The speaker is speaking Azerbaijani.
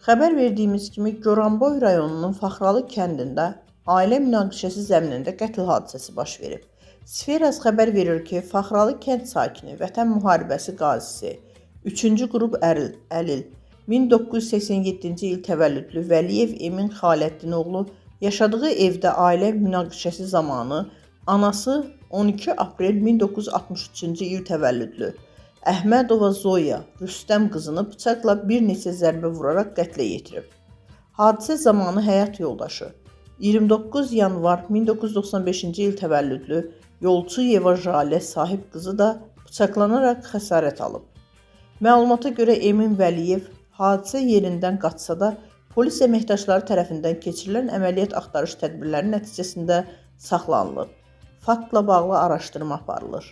Xəbər verdiyimiz kimi Goranboy rayonunun Faxralı kəndində ailə münaqişəsi zəminində qətl hadisəsi baş verib. Sferas xəbər verir ki, Faxralı kənd sakini, Vətən müharibəsi qazisi, 3-cü qrup əlil, 1987-ci il təvəllüdlü Vəliyev Emin Xaləddin oğlu yaşadığı evdə ailə münaqişəsi zamanı anası 12 aprel 1963-cü il təvəllüdlü Əhmədova Zoya Rüstəm qızını bıçaqla bir neçə zərbə vuraraq qətlə yetirib. Hadisə zamanı həyat yoldaşı 29 yanvar 1995-ci il təvəllüdlü Yolçuyeva Jalə sahib qızı da bıçaqlanaraq xəsarət alıb. Məlumata görə Emin Vəliyev hadisə yerindən qaçsa da, polis əməkdaşları tərəfindən keçirilən əməliyyat axtarış tədbirləri nəticəsində saxlanılıb. Faktla bağlı araşdırma aparılır.